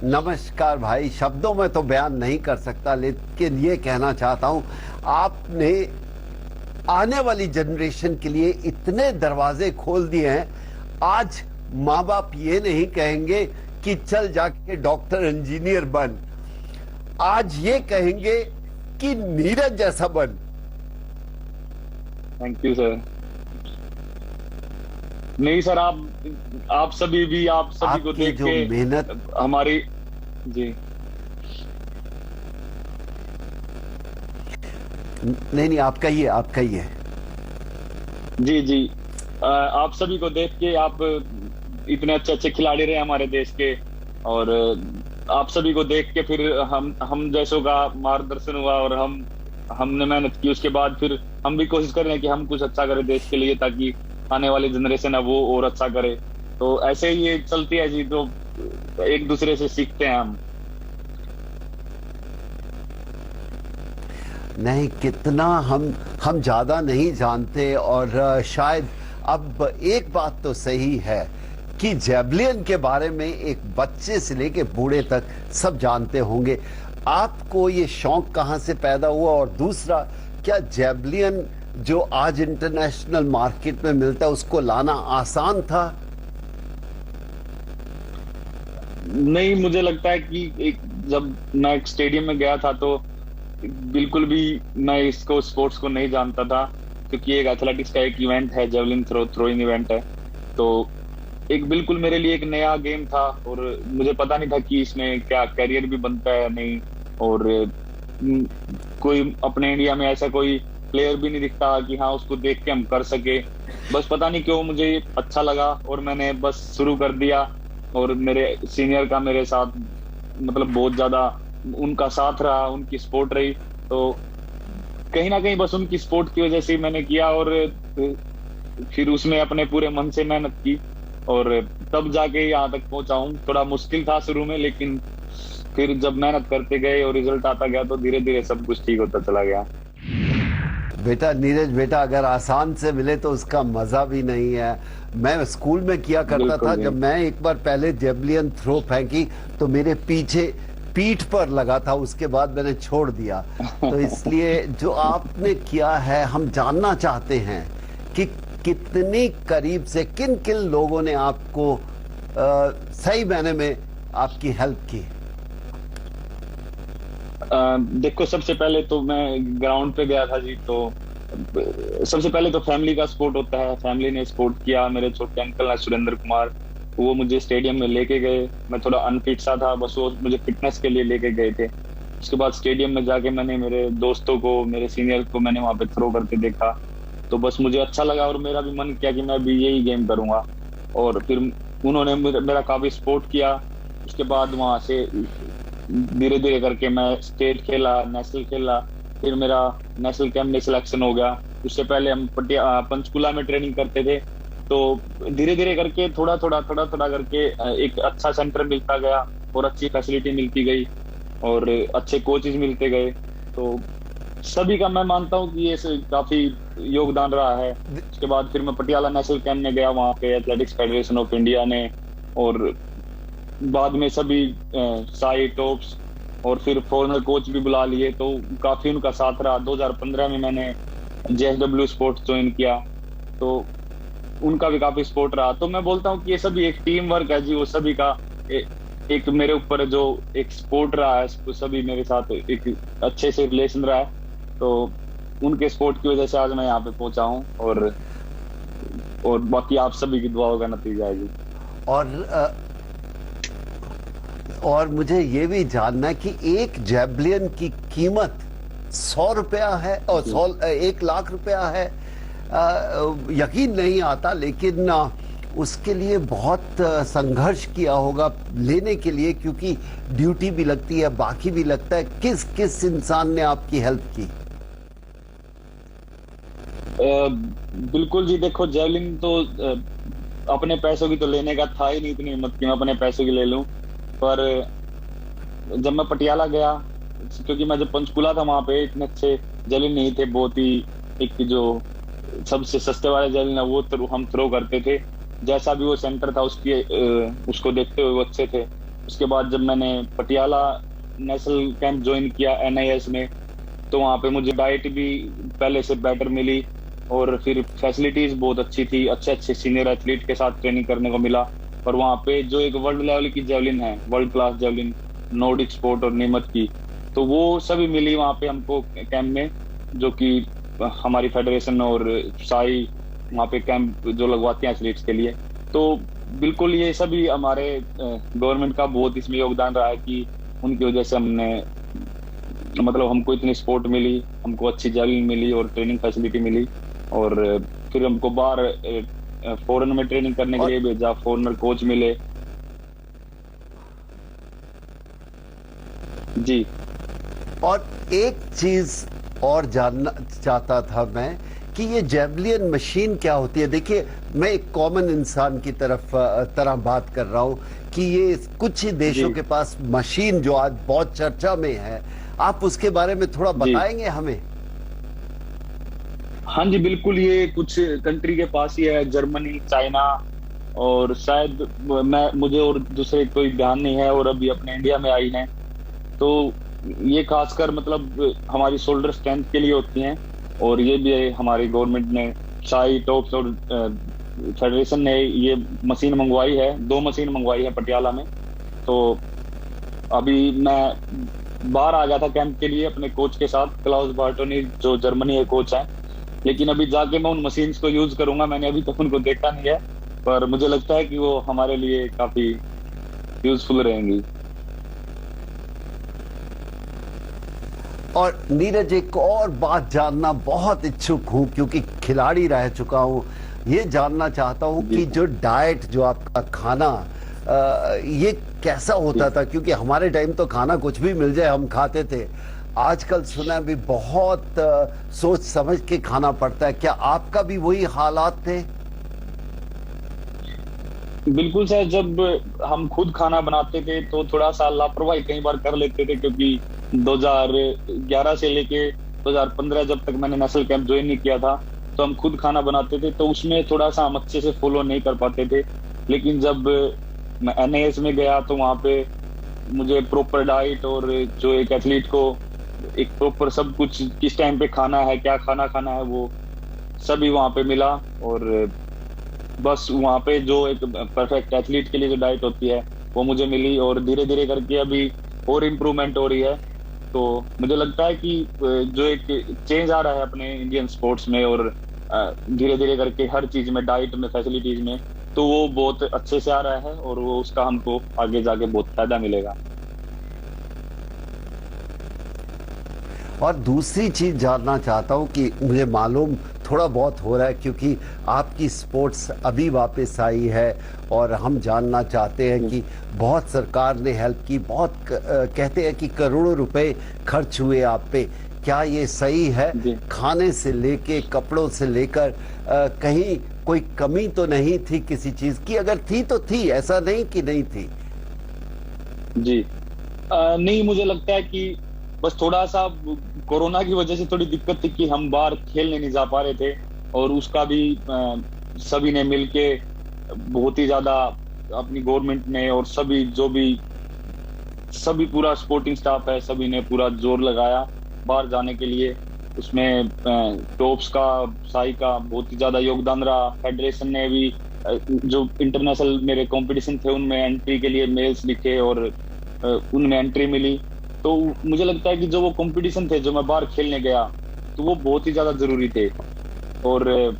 नमस्कार भाई, शब्दों में तो बयान नहीं कर सकता, लेकिन ये कहना चाहता हूं, आपने आने वाली जनरेशन के लिए इतने दरवाजे खोल दिए हैं। आज माँ बाप ये नहीं कहेंगे कि चल जाके डॉक्टर इंजीनियर बन, आज ये कहेंगे कि नीरज जैसा बन। Thank you sir. नहीं सर, आप सभी भी, आप सभी को आपकी देख जो के मेहनत, हमारी जी नहीं, आपका ही है, आपका ही है। जी जी आप सभी को देख के, आप इतने अच्छे अच्छे खिलाड़ी रहे हमारे देश के, और आप सभी को देख के फिर हम जैसों का मार्गदर्शन हुआ, और हमने मेहनत की। उसके बाद फिर हम भी कोशिश कर रहे हैं कि हम कुछ अच्छा करें देश के लिए, ताकि आने वाली जनरेशन है वो और अच्छा करे। तो ऐसे ही ये चलती है जी, तो एक दूसरे से सीखते हैं हम। नहीं, कितना हम ज्यादा नहीं जानते। और शायद अब एक बात तो सही है कि जेवलिन के बारे में एक बच्चे से लेके बूढ़े तक सब जानते होंगे। आपको ये शौक कहां से पैदा हुआ? और दूसरा, क्या जेवलिन जो आज इंटरनेशनल मार्केट में मिलता है उसको लाना आसान था? नहीं, मुझे लगता है कि जब मैं एक स्टेडियम में गया था तो बिल्कुल भी मैं इसको, स्पोर्ट्स को नहीं जानता था, क्योंकि एक एथलेटिक्स का एक इवेंट है, जेवलिन थ्रोइंग इवेंट है। तो एक बिल्कुल मेरे लिए एक नया गेम था, और मुझे पता नहीं था कि इसमें क्या करियर भी बनता है या नहीं। और कोई अपने इंडिया में ऐसा कोई प्लेयर भी नहीं दिखता कि हाँ उसको देख के हम कर सके। बस पता नहीं क्यों मुझे अच्छा लगा, और मैंने बस शुरू कर दिया। और मेरे सीनियर का मेरे साथ मतलब बहुत ज्यादा उनका साथ रहा, उनकी सपोर्ट रही। तो कहीं ना कहीं बस उनकी सपोर्ट की वजह से मैंने किया, और फिर उसमें अपने पूरे मन से मेहनत की, और तब जाके यहाँ तक पहुंचा हूँ। थोड़ा मुश्किल था शुरू में, लेकिन फिर जब मेहनत करते गए और रिजल्ट आता गया तो धीरे धीरे सब कुछ ठीक होता चला गया। बेटा नीरज बेटा, अगर आसान से मिले तो उसका मजा भी नहीं है। मैं स्कूल में किया करता था, जब मैं एक बार पहले जेवलिन थ्रो फेंकी तो मेरे पीछे पीठ पर लगा था, उसके बाद मैंने छोड़ दिया। तो इसलिए जो आपने किया है, हम जानना चाहते हैं कि कितनी करीब से किन किन लोगों ने आपको सही मायने में आपकी हेल्प की? देखो, सबसे पहले तो मैं ग्राउंड पे गया था जी, तो सबसे पहले तो फैमिली का सपोर्ट होता है। फैमिली ने सपोर्ट किया। मेरे छोटे अंकल हैं सुरेंद्र कुमार, वो मुझे स्टेडियम में लेके गए। मैं थोड़ा अनफिट सा था, बस वो मुझे फिटनेस के लिए लेके गए थे। उसके बाद स्टेडियम में जाके मैंने मेरे दोस्तों को, मेरे सीनियर को मैंने वहां पे थ्रो करते देखा, तो बस मुझे अच्छा लगा, और मेरा भी मन किया कि मैं भी यही गेम करूंगा। और फिर उन्होंने मेरा काफी सपोर्ट किया। उसके बाद वहां से धीरे धीरे करके मैं स्टेट खेला, नेशनल खेला, फिर मेरा नेशनल कैंप में सिलेक्शन हो गया। उससे पहले हम पंचकुला में ट्रेनिंग करते थे। तो धीरे धीरे करके थोड़ा थोड़ा करके एक अच्छा सेंटर मिलता गया, और अच्छी फैसिलिटी मिलती गई, और अच्छे कोचेज मिलते गए। तो सभी का मैं मानता हूँ कि ये काफी योगदान रहा है। उसके बाद फिर मैं पटियाला नेशनल कैंप में गया, वहाँ पे एथलेटिक्स फेडरेशन ऑफ इंडिया ने, और बाद में सभी साई टॉप्स और फिर फॉरेनर कोच भी बुला लिए, तो काफी उनका साथ रहा। 2015 में मैंने जेएसडब्ल्यू स्पोर्ट्स ज्वाइन किया, तो उनका भी काफी सपोर्ट रहा। तो मैं बोलता हूँ कि ये सभी एक टीम वर्क है जी, वो सभी का एक मेरे ऊपर जो एक सपोर्ट रहा है, वो सभी मेरे साथ एक अच्छे से रिलेशन रहा है। तो उनके सपोर्ट की वजह से आज मैं यहाँ पे पहुंचा हूँ, और बाकी आप सभी की दुआओं का नतीजा है जी। और मुझे ये भी जानना है कि एक जेवलिन की कीमत 100 रुपया है और 1 लाख रुपया है। यकीन नहीं आता, लेकिन उसके लिए बहुत संघर्ष किया होगा लेने के लिए, क्योंकि ड्यूटी भी लगती है, बाकी भी लगता है। किस किस इंसान ने आपकी हेल्प की? बिल्कुल जी, देखो जेवलिन तो अपने पैसों की तो लेने का था ही नहीं, इतनी हिम्मत की मैं अपने पैसों की ले लूं। पर जब मैं पटियाला गया, क्योंकि मैं जब पंचकुला था वहां पे इतने अच्छे जेवलिन नहीं थे, बहुत ही एक जो सबसे सस्ते वाले जेवलिन है वो हम थ्रो करते थे। जैसा भी वो सेंटर था उसको देखते हुए वो अच्छे थे। उसके बाद जब मैंने पटियाला नेशनल कैंप ज्वाइन किया NIS में, तो वहाँ पे मुझे डाइट भी पहले से बेटर मिली, और फिर फैसिलिटीज बहुत अच्छी थी, अच्छे अच्छे सीनियर एथलीट के साथ ट्रेनिंग करने को मिला। और वहाँ पे जो एक वर्ल्ड लेवल की जेवलिन है, world class javelin, Nordic sport और नीमत की, तो वो सभी मिली वहाँ पे हमको कैंप में, जो कि हमारी फेडरेशन और साई वहाँ पे कैंप जो लगवाते हैं एथलीट्स के लिए। तो बिल्कुल ये सभी हमारे गवर्नमेंट का बहुत इसमें योगदान रहा है कि उनकी वजह से हमने, मतलब हमको इतनी सपोर्ट मिली, हमको अच्छी जेवलिन मिली और ट्रेनिंग फैसिलिटी मिली, और फिर हमको बाहर फॉरेन में ट्रेनिंग करने के लिए भेजा, फॉरेनर कोच मिले। जी। और एक चीज और जानना चाहता था मैं कि ये जेवलिन मशीन क्या होती है। देखिए, मैं एक कॉमन इंसान की तरह बात कर रहा हूं कि ये कुछ ही देशों के पास मशीन जो आज बहुत चर्चा में है, आप उसके बारे में थोड़ा बताएंगे हमें? हाँ जी, बिल्कुल। ये कुछ कंट्री के पास ही है, जर्मनी, चाइना, और शायद मुझे और दूसरे कोई ध्यान नहीं है, और अभी अपने इंडिया में आई है। तो ये खासकर मतलब हमारी शोल्डर स्ट्रेंथ के लिए होती हैं, और ये भी हमारी गवर्नमेंट ने, साई टॉप्स और फेडरेशन ने ये मशीन मंगवाई है, 2 मशीन मंगवाई है पटियाला में। तो अभी मैं बाहर आ गया था कैंप के लिए अपने कोच के साथ, क्लाउस बार्टोनी जो जर्मनी के कोच हैं, लेकिन अभी जाके मैं उन मशीन्स को यूज करूंगा। मैंने अभी तक उनको देखा नहीं है, पर मुझे लगता है कि वो हमारे लिए काफी यूजफुल रहेंगी। और नीरज, एक और बात जानना बहुत इच्छुक हूं, क्योंकि खिलाड़ी रह चुका हूं, ये जानना चाहता हूं कि जो डाइट, जो आपका खाना, ये कैसा होता था? क्योंकि हमारे टाइम तो खाना कुछ भी मिल जाए हम खाते थे। आजकल सुना भी बहुत सोच समझ के खाना पड़ता है। क्या आपका भी वही हालात थे? बिल्कुल सर, जब हम खुद खाना बनाते थे तो थोड़ा सा लापरवाही कई बार कर लेते थे, क्योंकि 2011 से लेके 2015 जब तक मैंने नेशनल कैंप ज्वाइन नहीं किया था, तो हम खुद खाना बनाते थे, तो उसमें थोड़ा सा हम अच्छे से फॉलो नहीं कर पाते थे। लेकिन जब मैं NIS में गया तो वहाँ पे मुझे प्रॉपर डाइट, और जो एक एथलीट को एक प्रॉपर सब कुछ किस टाइम पे खाना है, क्या खाना है, वो सभी वहाँ पे मिला। और बस वहाँ पे जो एक परफेक्ट एथलीट के लिए जो डाइट होती है वो मुझे मिली, और धीरे धीरे करके अभी और इम्प्रूवमेंट हो रही है। तो मुझे लगता है कि जो एक चेंज आ रहा है अपने इंडियन स्पोर्ट्स में, और धीरे धीरे करके हर चीज में, डाइट में, फैसिलिटीज में, तो वो बहुत अच्छे से आ रहा है, और वो उसका हमको आगे जाके बहुत फायदा मिलेगा। और दूसरी चीज जानना चाहता हूं कि मुझे मालूम थोड़ा बहुत हो रहा है, क्योंकि आपकी स्पोर्ट्स अभी वापस आई है, और हम जानना चाहते हैं कि बहुत सरकार ने हेल्प की, बहुत कहते हैं कि करोड़ों रुपए खर्च हुए आप पे। क्या ये सही है? खाने से लेके, कपड़ों से लेकर कहीं कोई कमी तो नहीं थी किसी चीज की? अगर थी तो थी, ऐसा नहीं कि नहीं थी। जी नहीं, मुझे लगता है कि बस थोड़ा सा कोरोना की वजह से थोड़ी दिक्कत थी कि हम बाहर खेलने नहीं जा पा रहे थे, और उसका भी सभी ने मिलके बहुत ही ज्यादा, अपनी गवर्नमेंट ने और सभी पूरा स्पोर्टिंग स्टाफ है, सभी ने पूरा जोर लगाया बाहर जाने के लिए। उसमें टॉप्स का, साई का बहुत ही ज्यादा योगदान रहा। फेडरेशन ने भी जो इंटरनेशनल मेरे कंपटीशन थे उनमें एंट्री के लिए मेल्स लिखे, और उनमें एंट्री मिली। तो मुझे लगता है कि जो वो कंपटीशन थे जो मैं बाहर खेलने गया, तो वो बहुत ही ज्यादा जरूरी थे। और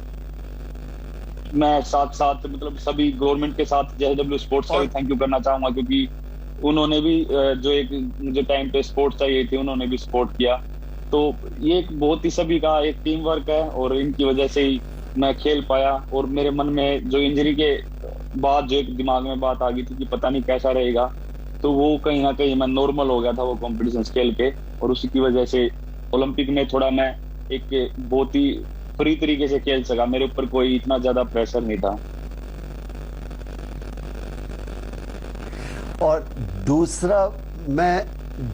मैं साथ साथ मतलब सभी गवर्नमेंट के साथ JSW स्पोर्ट्स का भी थैंक यू करना चाहूंगा, क्योंकि उन्होंने भी जो एक मुझे टाइम पे स्पोर्ट्स चाहिए थी, उन्होंने भी सपोर्ट किया। तो ये एक बहुत ही सभी का एक टीम वर्क है, और इनकी वजह से ही मैं खेल पाया। और मेरे मन में जो इंजरी के बाद जो एक दिमाग में बात आ गई थी कि पता नहीं कैसा रहेगा, तो वो कहीं ना कहीं मैं नॉर्मल हो गया था वो कंपटीशन खेल के, और उसी की वजह से ओलंपिक में थोड़ा मैं एक बहुत ही फ्री तरीके से खेल सका। मेरे ऊपर कोई इतना ज्यादा प्रेशर नहीं था। और दूसरा मैं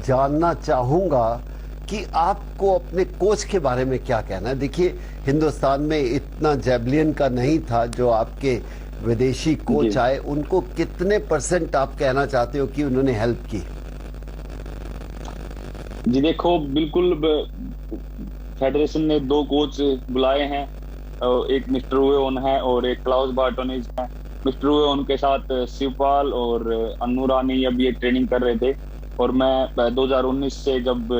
जानना चाहूंगा कि आपको अपने कोच के बारे में क्या कहना है? देखिए, हिंदुस्तान में इतना जेवलिन का नहीं था जो आपके विदेशी कोच आए, उनको कितने % आप कहना चाहते हो कि उन्होंने हेल्प की? जी देखो, बिल्कुल फेडरेशन ने 2 कोच बुलाए हैं, एक मिस्टर वेओन है और एक क्लाउस बार्टोनिज है। मिस्टर वेओन के साथ शिवपाल और अन्नू रानी अभी एक ट्रेनिंग कर रहे थे, और मैं 2019 से जब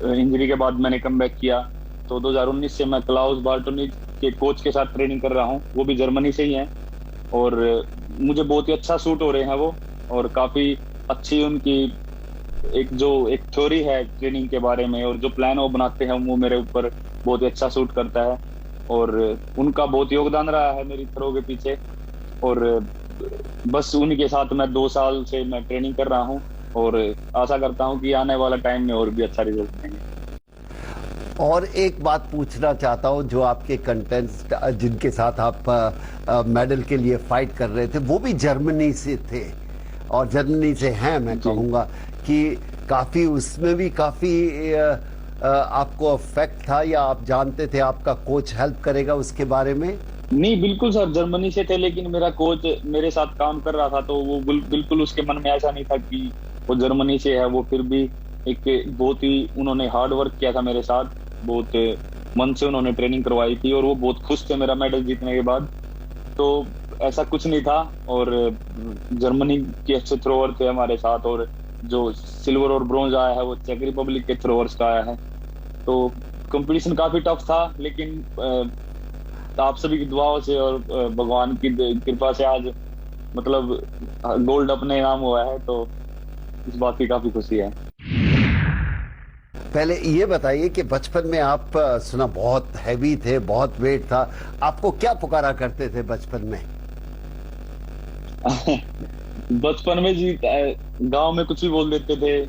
इंजरी के बाद मैंने कमबैक किया, तो 2019 से मैं क्लाउस बार्टोनिज के कोच के साथ ट्रेनिंग कर रहा हूँ। वो भी जर्मनी से ही हैं, और मुझे बहुत ही अच्छा सूट हो रहे हैं वो, और काफी अच्छी उनकी एक थ्योरी है ट्रेनिंग के बारे में, और जो प्लान वो बनाते हैं वो मेरे ऊपर बहुत ही अच्छा सूट करता है, और उनका बहुत योगदान रहा है मेरी थ्रो के पीछे। और बस उन्हीं के साथ मैं 2 साल से मैं ट्रेनिंग कर रहा हूँ, और आशा करता हूँ कि आने वाला टाइम में और भी अच्छा रिजल्ट देंगे। और एक बात पूछना चाहता हूँ, जो आपके कंटेस्ट जिनके साथ आप मेडल के लिए फाइट कर रहे थे, वो भी जर्मनी से थे और जर्मनी से हैं। मैं कहूँगा कि काफी उसमें भी काफी आपको अफेक्ट था, या आप जानते थे आपका कोच हेल्प करेगा उसके बारे में? नहीं, बिल्कुल सर, जर्मनी से थे, लेकिन मेरा कोच मेरे साथ काम कर रहा था, तो वो बिल्कुल उसके मन में ऐसा नहीं था कि वो जर्मनी से है। वो फिर भी एक बहुत ही उन्होंने हार्ड वर्क किया था मेरे साथ, बहुत मन से उन्होंने ट्रेनिंग करवाई थी, और वो बहुत खुश थे मेरा मेडल जीतने के बाद। तो ऐसा कुछ नहीं था, और जर्मनी के अच्छे थ्रोअर थे हमारे साथ, और जो सिल्वर और ब्रॉन्ज आया है वो चेक रिपब्लिक के थ्रोअर्स का आया है। तो कंपटीशन काफी टफ था, लेकिन आप सभी की दुआओं से और भगवान की कृपा से आज मतलब गोल्ड अपने नाम हुआ है, तो इस बात की काफी खुशी है। पहले ये बताइए कि बचपन में आप सुना बहुत हैवी थे, बहुत वेट था, आपको क्या पुकारा करते थे बचपन में? बचपन में जी गांव में कुछ भी बोल देते थे।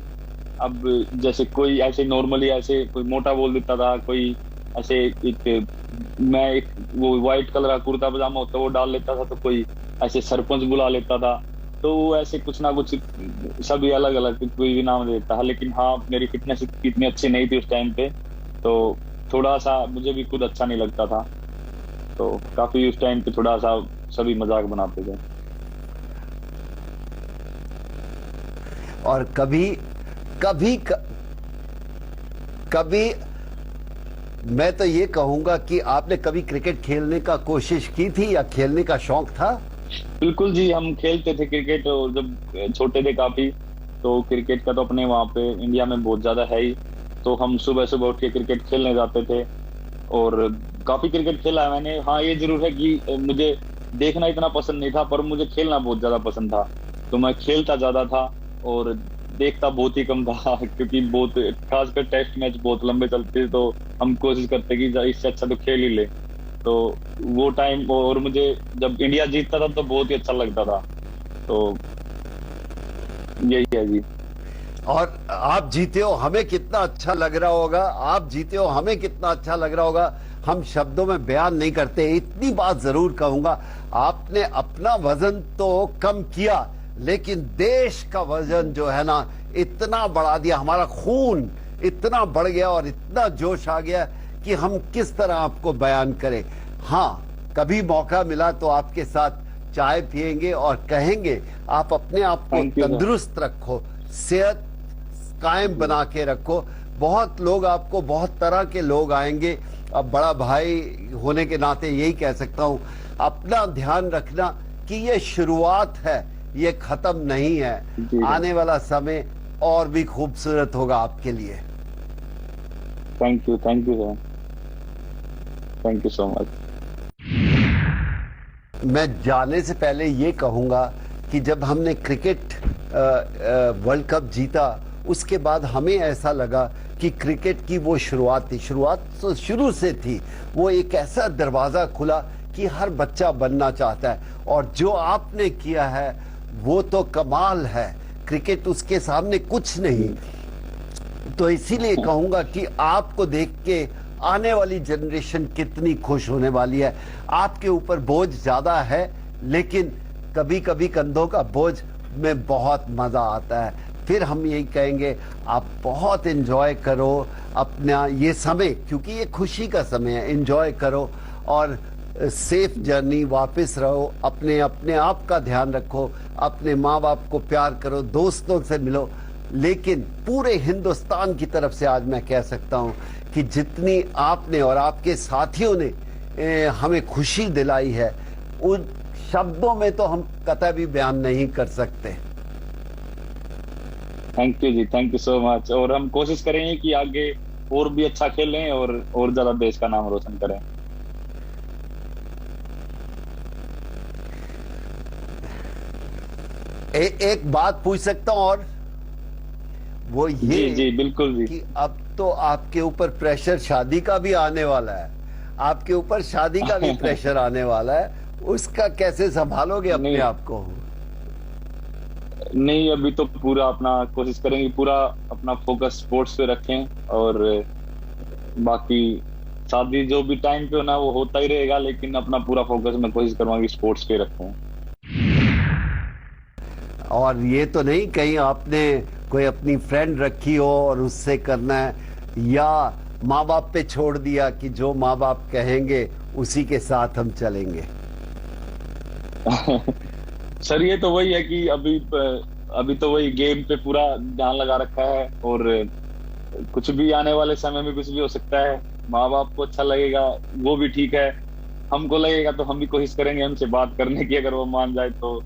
अब जैसे कोई ऐसे नॉर्मली ऐसे कोई मोटा बोल देता था, कोई ऐसे एक वो व्हाइट कलर का कुर्ता पजामा होता वो डाल लेता था, तो कोई ऐसे सरपंच बुला लेता था। तो वो ऐसे कुछ ना कुछ सभी अलग अलग कोई भी नाम देता है। लेकिन हाँ, मेरी फिटनेस इतनी अच्छी नहीं थी उस टाइम पे, तो थोड़ा सा मुझे भी खुद अच्छा नहीं लगता था, तो काफी उस टाइम पे थोड़ा सा सभी मजाक बनाते थे। और कभी कभी कभी मैं तो ये कहूंगा कि आपने कभी क्रिकेट खेलने का कोशिश की थी, या खेलने का शौक था? बिल्कुल जी, हम खेलते थे क्रिकेट, और जब छोटे थे काफी, तो क्रिकेट का तो अपने वहाँ पे इंडिया में बहुत ज्यादा है ही, तो हम सुबह सुबह उठ के क्रिकेट खेलने जाते थे, और काफी क्रिकेट खेला है मैंने। हाँ, ये जरूर है कि मुझे देखना इतना पसंद नहीं था, पर मुझे खेलना बहुत ज्यादा पसंद था, तो मैं खेलता ज्यादा था और देखता बहुत ही कम था, क्योंकि बहुत खासकर टेस्ट मैच बहुत लंबे चलते, तो हम कोशिश करते कि इससे अच्छा तो खेल ही ले। तो वो टाइम, और मुझे जब इंडिया जीतता था तो बहुत ही अच्छा लगता था, तो यही है जी। और आप जीते हो, हमें कितना अच्छा लग रहा होगा, आप जीते हो, हमें कितना अच्छा लग रहा होगा, हम शब्दों में बयान नहीं करते। इतनी बात जरूर कहूंगा, आपने अपना वजन तो कम किया, लेकिन देश का वजन जो है ना इतना बढ़ा दिया, हमारा खून इतना बढ़ गया और इतना जोश आ गया कि हम किस तरह आपको बयान करें। हाँ, कभी मौका मिला तो आपके साथ चाय पिएंगे और कहेंगे आप अपने आप को तंदुरुस्त रखो, सेहत कायम बना के रखो। बहुत लोग आपको, बहुत तरह के लोग आएंगे। अब बड़ा भाई होने के नाते यही कह सकता हूं, अपना ध्यान रखना कि ये शुरुआत है, ये खत्म नहीं है। आने वाला समय और भी खूबसूरत होगा आपके लिए। Thank you sir, thank you so much. मैं जाने से पहले ये कहूंगा कि जब हमने क्रिकेट वर्ल्ड कप जीता, उसके बाद हमें ऐसा लगा कि क्रिकेट की वो शुरुआत थी, शुरुआत तो शुरू से थी, वो एक ऐसा दरवाजा खुला कि हर बच्चा बनना चाहता है, और जो आपने किया है वो तो कमाल है। क्रिकेट उसके सामने कुछ नहीं। तो इसीलिए कहूंगा कि आपको देख के आने वाली जनरेशन कितनी खुश होने वाली है। आपके ऊपर बोझ ज्यादा है, लेकिन कभी कभी कंधों का बोझ में बहुत मजा आता है। फिर हम यही कहेंगे, आप बहुत एंजॉय करो अपना ये समय, क्योंकि ये खुशी का समय है, एंजॉय करो। और सेफ जर्नी, वापस रहो, अपने अपने आप का ध्यान रखो, अपने माँ बाप को प्यार करो, दोस्तों से मिलो। लेकिन पूरे हिंदुस्तान की तरफ से आज मैं कह सकता हूं कि जितनी आपने और आपके साथियों ने हमें खुशी दिलाई है, उन शब्दों में तो हम कतई भी बयान नहीं कर सकते। Thank you ji, thank you so much. और हम कोशिश करेंगे कि आगे और भी अच्छा खेलें और ज्यादा देश का नाम रोशन करें। एक बात पूछ सकता हूं, और वो ये जी जी बिल्कुल जी, कि अब तो आपके ऊपर प्रेशर शादी का भी आने वाला है, आपके ऊपर शादी का भी प्रेशर आने वाला है, उसका कैसे संभालोगे अपने आप को? नहीं, अभी तो पूरा अपना कोशिश करेंगे, पूरा अपना फोकस स्पोर्ट्स पे रखें, और बाकी शादी जो भी टाइम पे होना वो होता ही रहेगा, लेकिन अपना पूरा फोकस मैं कोशिश करूंगा कि स्पोर्ट्स पे रखूं। और ये तो नहीं कहीं आपने कोई अपनी फ्रेंड रखी हो और उससे करना है, या माँ बाप पे छोड़ दिया कि जो माँ बाप कहेंगे उसी के साथ हम चलेंगे? सर ये तो वही है कि अभी तो वही गेम पे पूरा ध्यान लगा रखा है, और कुछ भी आने वाले समय में कुछ भी हो सकता है। माँ बाप को अच्छा लगेगा वो भी ठीक है, हमको लगेगा तो हम भी कोशिश करेंगे हमसे बात करने की, अगर वो मान जाए तो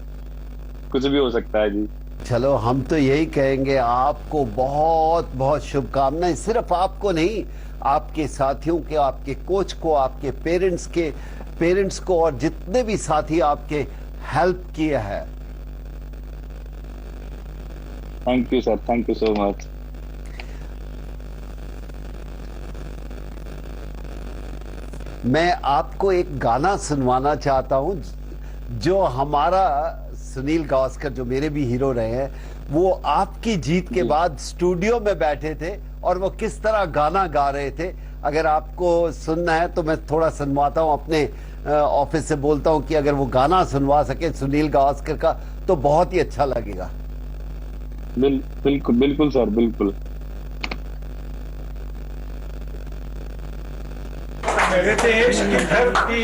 कुछ भी हो सकता है जी। चलो, हम तो यही कहेंगे, आपको बहुत बहुत शुभकामनाएं। सिर्फ आपको नहीं, आपके साथियों के, आपके कोच को, आपके पेरेंट्स को, और जितने भी साथी आपके हेल्प किया है। Thank you sir, thank you so much. मैं आपको एक गाना सुनवाना चाहता हूं, जो हमारा सुनील गावस्कर, जो मेरे भी हीरो रहे हैं, वो आपकी जीत के बाद स्टूडियो में बैठे थे और वो किस तरह गाना गा रहे थे। अगर आपको सुनना है तो मैं थोड़ा सुनवाता हूं, अपने ऑफिस से बोलता हूं कि अगर वो गाना सुनवा सके सुनील गावस्कर का तो बहुत ही अच्छा लगेगा। बिल्कुल बिल्कुल सर, बिल्कुल। मेरे देश की धरती,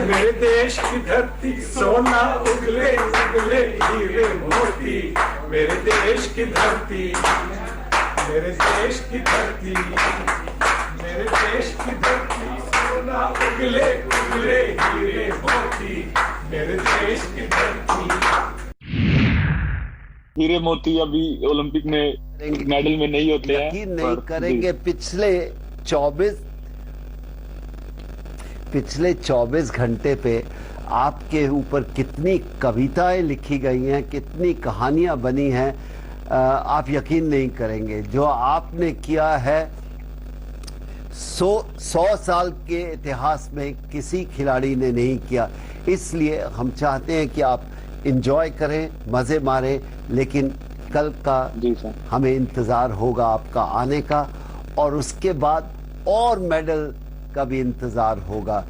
मेरे देश की धरती, सोना उगले उगले हीरे मोती। मेरे देश की धरती, मेरे देश की धरती, मेरे देश की धरती, सोना उगले उगले हीरे मोती। मेरे देश की धरती। हीरे मोती अभी ओलंपिक में मेडल में नहीं होते हैं। यकीन नहीं करेंगे, पिछले 24 घंटे पे आपके ऊपर कितनी कविताएं लिखी गई हैं, कितनी कहानियां बनी हैं, आप यकीन नहीं करेंगे। जो आपने किया है 100 साल के इतिहास में किसी खिलाड़ी ने नहीं किया। इसलिए हम चाहते हैं कि आप एंजॉय करें, मजे मारें, लेकिन कल का हमें इंतजार होगा आपका आने का, और उसके बाद और मेडल का भी इंतजार होगा।